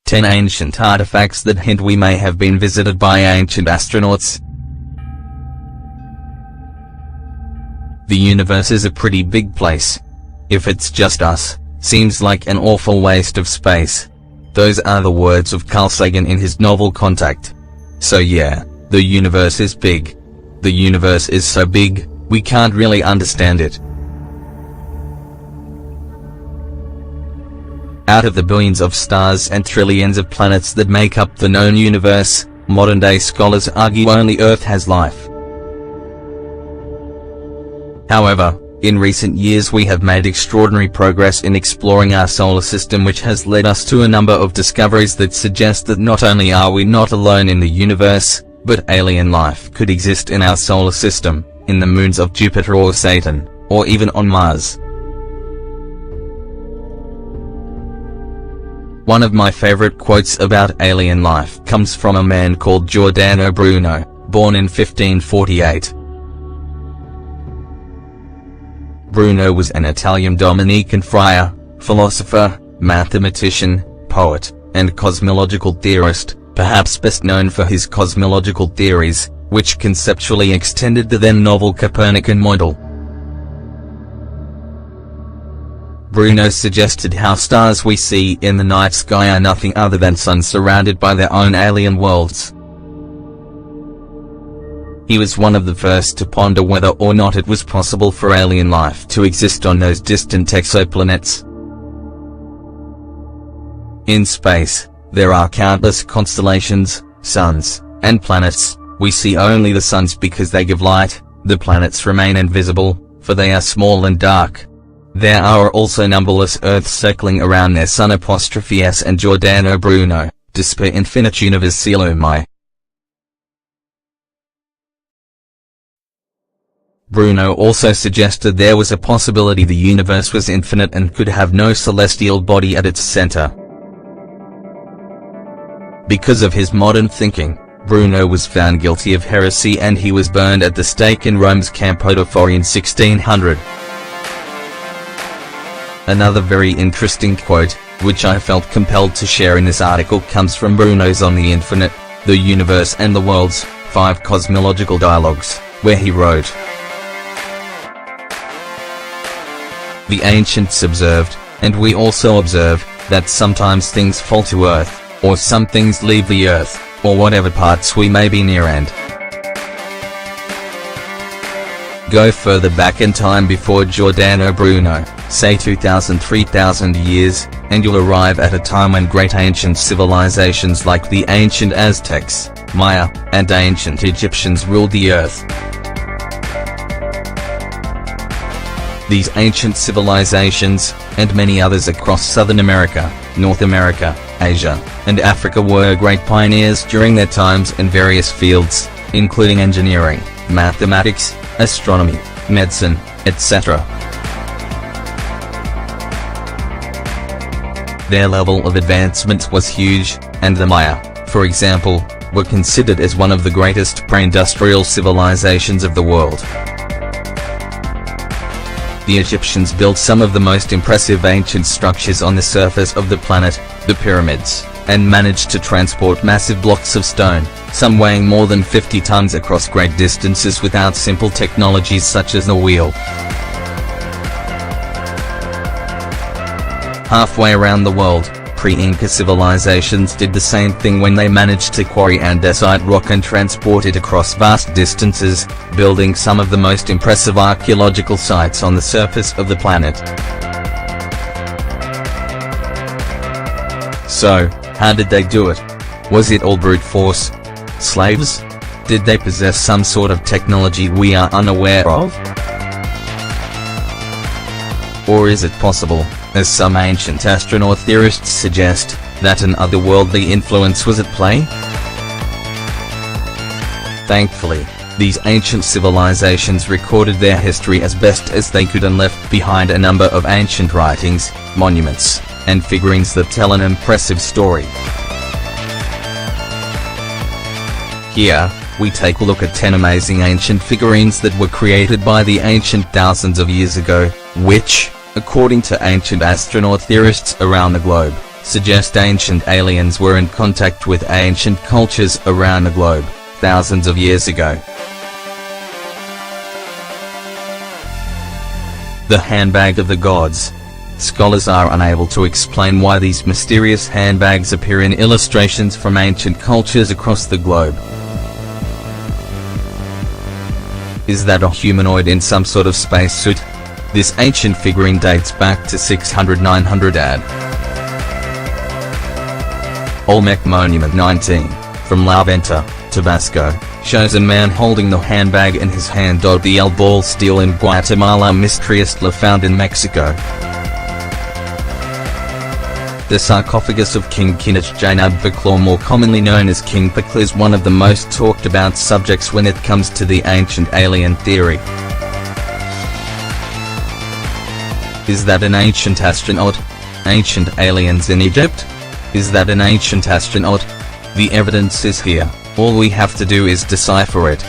Ten ancient artifacts that hint we may have been visited by ancient astronauts. The universe is a pretty big place. If it's just us, seems like an awful waste of space. Those are the words of Carl Sagan in his novel Contact. So yeah, the universe is big. The universe is so big, we can't really understand it. Out of the billions of stars and trillions of planets that make up the known universe, modern-day scholars argue only Earth has life. However, in recent years we have made extraordinary progress in exploring our solar system, which has led us to a number of discoveries that suggest that not only are we not alone in the universe, but alien life could exist in our solar system, in the moons of Jupiter or Saturn, or even on Mars. One of my favorite quotes about alien life comes from a man called Giordano Bruno, born in 1548. Bruno was an Italian Dominican friar, philosopher, mathematician, poet, and cosmological theorist, perhaps best known for his cosmological theories, which conceptually extended the then novel Copernican model. Bruno suggested how stars we see in the night sky are nothing other than suns surrounded by their own alien worlds. He was one of the first to ponder whether or not it was possible for alien life to exist on those distant exoplanets. In space, there are countless constellations, suns, and planets. We see only the suns because they give light. The planets remain invisible, for they are small and dark. There are also numberless Earths circling around their sun. S and Giordano Bruno, Disper Infinit Universe Silumai. Bruno also suggested there was a possibility the universe was infinite and could have no celestial body at its center. Because of his modern thinking, Bruno was found guilty of heresy and he was burned at the stake in Rome's Campo de Fori in 1600. Another very interesting quote, which I felt compelled to share in this article, comes from Bruno's On the Infinite, the Universe and the Worlds, 5 Cosmological Dialogues, where he wrote, "The ancients observed, and we also observe, that sometimes things fall to earth, or some things leave the earth, or whatever parts we may be near and go further back in time before Giordano Bruno, say 2,000–3,000 years, and you'll arrive at a time when great ancient civilizations like the ancient Aztecs, Maya, and ancient Egyptians ruled the earth. These ancient civilizations, and many others across Southern America, North America, Asia, and Africa were great pioneers during their times in various fields, including engineering, mathematics, astronomy, medicine, etc. Their level of advancement was huge, and the Maya, for example, were considered as one of the greatest pre-industrial civilizations of the world. The Egyptians built some of the most impressive ancient structures on the surface of the planet, the pyramids, and managed to transport massive blocks of stone, some weighing more than 50 tons across great distances without simple technologies such as the wheel. Halfway around the world, pre-Inca civilizations did the same thing when they managed to quarry andesite rock and transport it across vast distances, building some of the most impressive archaeological sites on the surface of the planet. So, how did they do it? Was it all brute force? Slaves? Did they possess some sort of technology we are unaware of? Or is it possible, as some ancient astronaut theorists suggest, that an otherworldly influence was at play? Thankfully, these ancient civilizations recorded their history as best as they could and left behind a number of ancient writings, monuments, and figurines that tell an impressive story. Here, we take a look at 10 amazing ancient figurines that were created by the ancient thousands of years ago, which, according to ancient astronaut theorists around the globe, suggest ancient aliens were in contact with ancient cultures around the globe, thousands of years ago. The handbag of the gods. Scholars are unable to explain why these mysterious handbags appear in illustrations from ancient cultures across the globe. Is that a humanoid in some sort of spacesuit? This ancient figurine dates back to 600–900 AD. Olmec Monument 19, from La Venta, Tabasco, shows a man holding the handbag in his hand. The El Ball stele in Guatemala. Mistritla found in Mexico. The sarcophagus of King Kinech-Janab-Baklor, more commonly known as King Pakla, is one of the most talked about subjects when it comes to the ancient alien theory. Is that an ancient astronaut? Ancient aliens in Egypt? Is that an ancient astronaut? The evidence is here, all we have to do is decipher it.